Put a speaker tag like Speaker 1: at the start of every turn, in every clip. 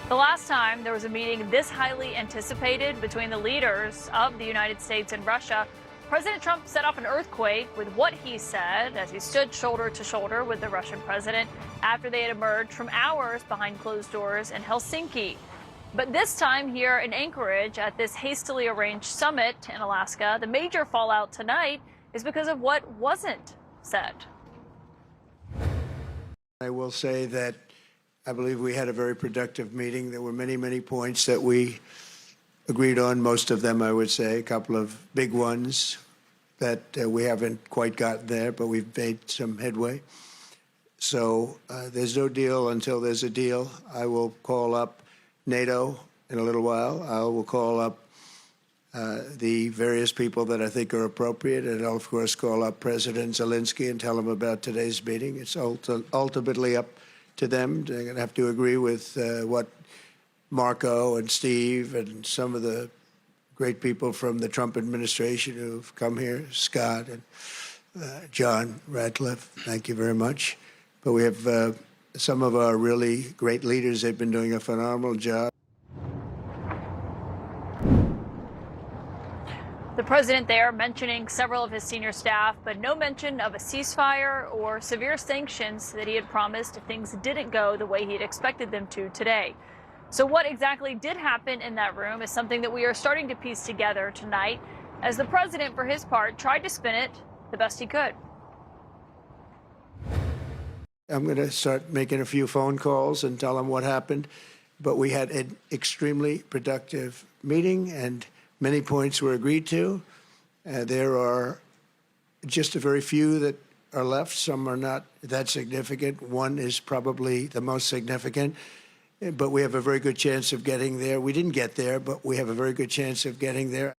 Speaker 1: The last time there was a meeting this highly anticipated between the leaders of the United States and Russia, President Trump set off an earthquake with what he said as he stood shoulder to shoulder with the Russian president after they had emerged from hours behind closed doors in Helsinki. But this time here in Anchorage at this hastily arranged summit in Alaska, the major fallout tonight is because of what wasn't said.
Speaker 2: I will say that I believe we had a very productive meeting. There were many, many points that we agreed on, most of them, I would say, a couple of big ones that we haven't quite gotten there, but we've made some headway. So there's no deal until there's a deal. I will call up NATO in a little while. I will call up the various people that I think are appropriate, and I'll, of course, call up President Zelensky and tell him about today's meeting. It's ultimately up to them. They're going to have to agree with what Marco and Steve and some of the great people from the Trump administration who've come here, Scott and John Ratcliffe, thank you very much. But we have some of our really great leaders. They've been doing a phenomenal job.
Speaker 1: The president there mentioning several of his senior staff, but no mention of a ceasefire or severe sanctions that he had promised if things didn't go the way he had expected them to today. So what exactly did happen in that room is something that we are starting to piece together tonight, as the president, for his part, tried to spin it the best he could.
Speaker 2: I'm going to start making a few phone calls and tell them what happened. But we had an extremely productive meeting, and many points were agreed to. There are just a very few that are left. Some are not that significant. One is probably the most significant. But we have a very good chance of getting there. We didn't get there, but we have a very good chance of getting there.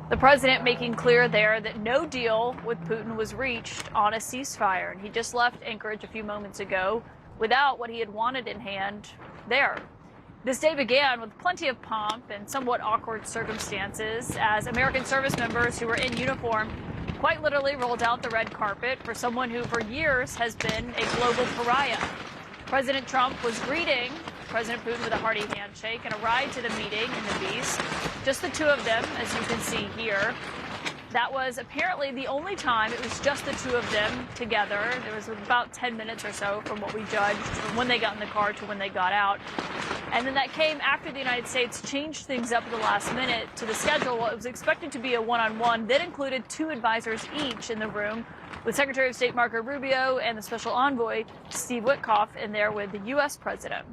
Speaker 1: The president making clear there that no deal with Putin was reached on a ceasefire. And he just left Anchorage a few moments ago without what he had wanted in hand there. This day began with plenty of pomp and somewhat awkward circumstances as American service members who were in uniform quite literally rolled out the red carpet for someone who for years has been a global pariah. President Trump was greeting President Putin with a hearty handshake and a ride to the meeting in the Beast. Just the two of them, as you can see here. That was apparently the only time it was just the two of them together. There was about 10 minutes or so from what we judged from when they got in the car to when they got out. And then that came after the United States changed things up at the last minute to the schedule. What was expected to be a one-on-one that included two advisors each in the room, with Secretary of State Marco Rubio and the Special Envoy Steve Witkoff in there with the U.S. President.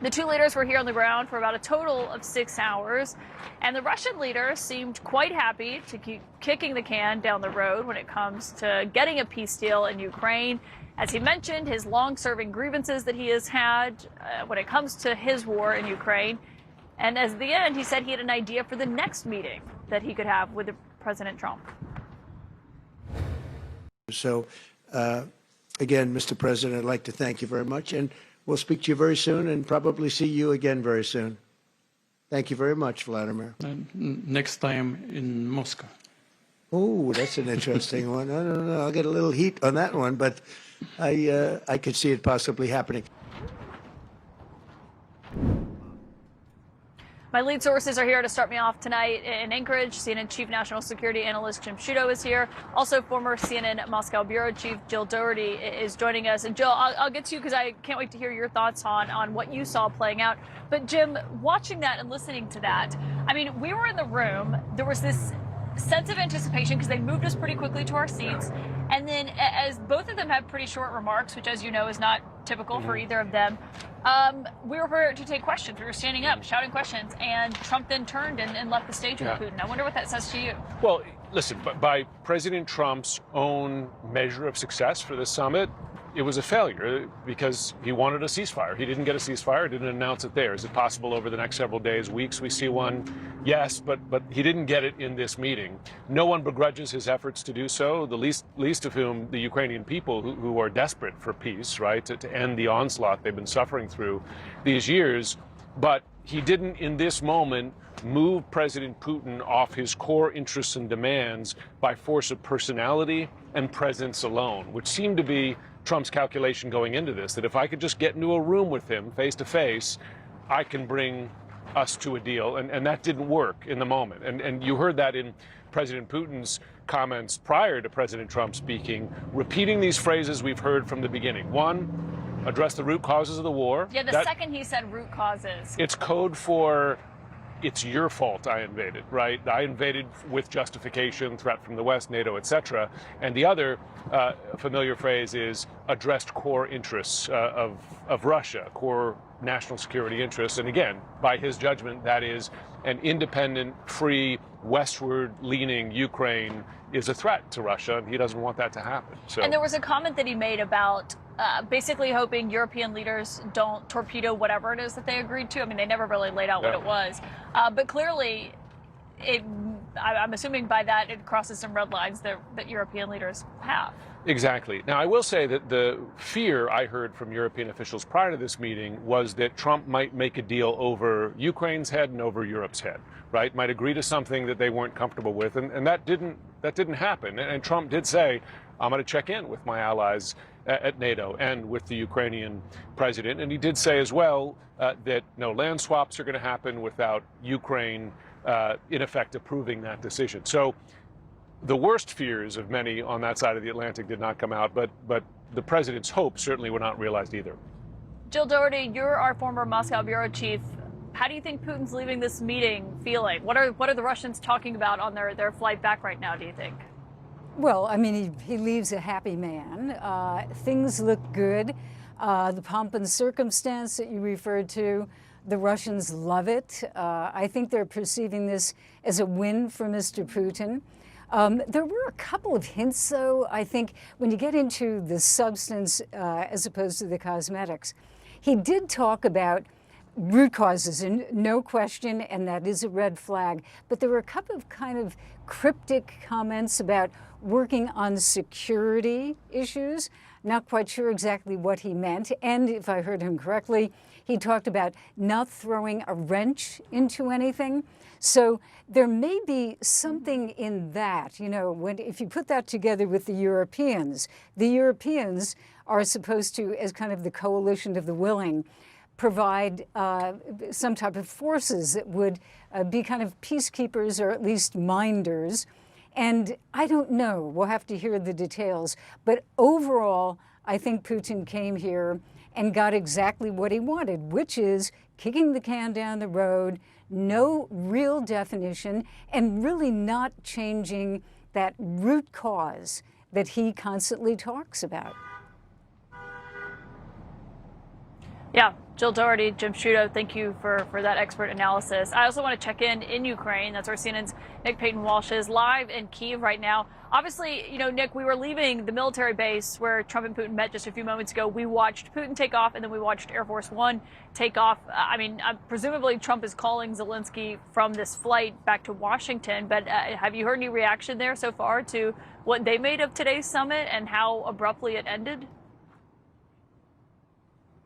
Speaker 1: The two leaders were here on the ground for about a total of 6 hours, and the Russian leader seemed quite happy to keep kicking the can down the road when it comes to getting a peace deal in Ukraine. As he mentioned, his long-serving grievances that he has had when it comes to his war in Ukraine. And at the end, he said he had an idea for the next meeting that he could have with President Trump.
Speaker 2: So, again, Mr. President, I'd like to thank you very much. And we'll speak to you very soon and probably see you again very soon. Thank you very much, Vladimir.
Speaker 3: Next time in Moscow.
Speaker 2: Oh, that's an interesting one. I don't know. I'll get a little heat on that one, but I could see it possibly happening.
Speaker 1: My lead sources are here to start me off tonight in Anchorage. CNN Chief National Security Analyst Jim Sciutto is here. Also, former CNN Moscow Bureau Chief Jill Doherty is joining us. And Jill, I'll get to you because I can't wait to hear your thoughts on what you saw playing out. But Jim, watching that and listening to that, I mean, we were in the room. There was this sense of anticipation because they moved us pretty quickly to our seats. And then as both of them had pretty short remarks, which, as you know, is not typical for either of them, we were prepared to take questions. We were standing up, shouting questions, and Trump then turned and left the stage with Putin. I wonder what that says to you.
Speaker 4: Well, listen, by President Trump's own measure of success for this summit, it was a failure because he wanted a ceasefire. He didn't get a ceasefire, didn't announce it there. Is it possible over the next several days, weeks, we see one? Yes, but he didn't get it in this meeting. No one begrudges his efforts to do so, the least of whom the Ukrainian people who are desperate for peace, right, to end the onslaught they've been suffering through these years. But he didn't, in this moment, move President Putin off his core interests and demands by force of personality and presence alone, which seemed to be Trump's calculation going into this, that if I could just get into a room with him face to face, I can bring us to a deal. And that didn't work in the moment. And you heard that in President Putin's comments prior to President Trump speaking, repeating these phrases we've heard from the beginning. One, address the root causes of the war.
Speaker 1: Yeah, the second he said root causes.
Speaker 4: It's code for it's your fault I invaded, right? I invaded with justification, threat from the West, NATO, etc. And the other familiar phrase is addressed core interests of Russia, core national security interests. And again, by his judgment, that is an independent, free, westward-leaning Ukraine is a threat to Russia, and he doesn't want that to happen. So.
Speaker 1: And there was a comment that he made about basically hoping European leaders don't torpedo whatever it is that they agreed to. I mean, they never really laid out what it was. But clearly, I'm assuming by that it crosses some red lines that European leaders have.
Speaker 4: Exactly. Now, I will say that the fear I heard from European officials prior to this meeting was that Trump might make a deal over Ukraine's head and over Europe's head, right? Might agree to something that they weren't comfortable with, and that didn't happen. And Trump did say, I'm going to check in with my allies at NATO and with the Ukrainian president. And he did say as well that no land swaps are going to happen without Ukraine, in effect, approving that decision. So the worst fears of many on that side of the Atlantic did not come out, but the president's hopes certainly were not realized either.
Speaker 1: Jill Doherty, you're our former Moscow bureau chief. How do you think Putin's leaving this meeting feeling? What are the Russians talking about on their flight back right now, do you think?
Speaker 5: Well, I mean, he leaves a happy man. Things look good. The pomp and circumstance that you referred to, the Russians love it. I think they're perceiving this as a win for Mr. Putin. There were a couple of hints, though, I think, when you get into the substance as opposed to the cosmetics. He did talk about root causes, and no question, and that is a red flag. But there were a couple of kind of cryptic comments about working on security issues. Not quite sure exactly what he meant. And if I heard him correctly, he talked about not throwing a wrench into anything. So there may be something in that, you know, if you put that together with the Europeans are supposed to, as kind of the coalition of the willing, provide some type of forces that would be kind of peacekeepers or at least minders. And I don't know, we'll have to hear the details. But overall, I think Putin came here and got exactly what he wanted, which is kicking the can down the road, no real definition, and really not changing that root cause that he constantly talks about.
Speaker 1: Yeah, Jill Doherty, Jim Sciutto, thank you for that expert analysis. I also want to check in Ukraine. That's where CNN's Nick Payton-Walsh is live in Kyiv right now. Obviously, you know, Nick, we were leaving the military base where Trump and Putin met just a few moments ago. We watched Putin take off, and then we watched Air Force One take off. I mean, presumably Trump is calling Zelensky from this flight back to Washington. But have you heard any reaction there so far to what they made of today's summit and how abruptly it ended?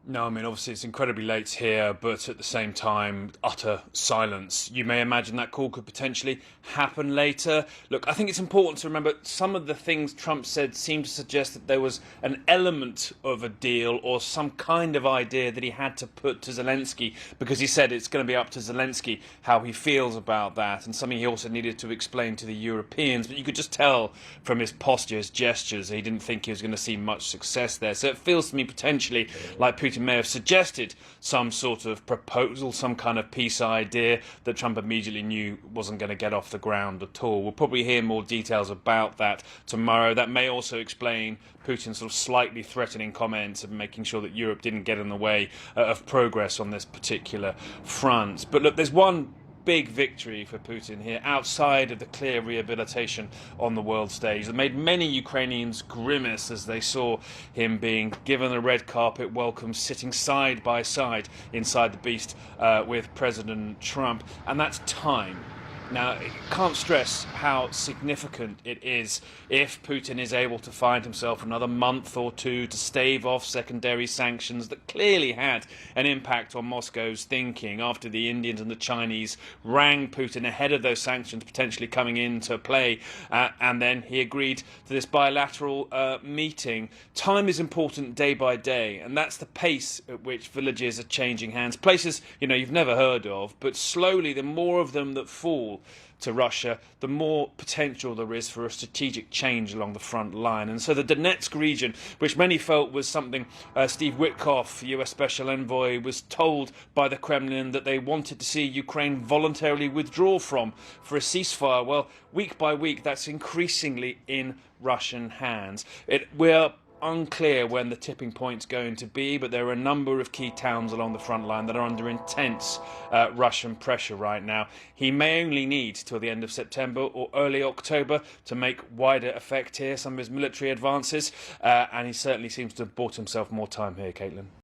Speaker 6: No, I mean, obviously it's incredibly late here, but at the same time, utter silence. You may imagine that call could potentially happen later. Look, I think it's important to remember some of the things Trump said seem to suggest that there was an element of a deal or some kind of idea that he had to put to Zelensky, because he said it's going to be up to Zelensky how he feels about that, and something he also needed to explain to the Europeans. But you could just tell from his posture, his gestures, he didn't think he was going to see much success there. So it feels to me potentially like Putin may have suggested some sort of proposal, some kind of peace idea that Trump immediately knew wasn't going to get off the ground at all. We'll probably hear more details about that tomorrow. That may also explain Putin's sort of slightly threatening comments and making sure that Europe didn't get in the way of progress on this particular front. But look, there's one big victory for Putin here, outside of the clear rehabilitation on the world stage, that made many Ukrainians grimace as they saw him being given a red carpet welcome, sitting side by side inside the beast with President Trump. And that's time. Now, I can't stress how significant it is if Putin is able to find himself another month or two to stave off secondary sanctions that clearly had an impact on Moscow's thinking after the Indians and the Chinese rang Putin ahead of those sanctions potentially coming into play, and then he agreed to this bilateral meeting. Time is important day by day, and that's the pace at which villages are changing hands. Places, you've never heard of, but slowly the more of them that fall to Russia, the more potential there is for a strategic change along the front line. And so the Donetsk region, which many felt was something Steve Witkoff, US Special Envoy, was told by the Kremlin that they wanted to see Ukraine voluntarily withdraw from for a ceasefire. Well, week by week, that's increasingly in Russian hands. We're unclear when the tipping point's going to be, but there are a number of key towns along the front line that are under intense Russian pressure right now. He may only need till the end of September or early October to make wider effect here, some of his military advances, and he certainly seems to have bought himself more time here, Caitlin.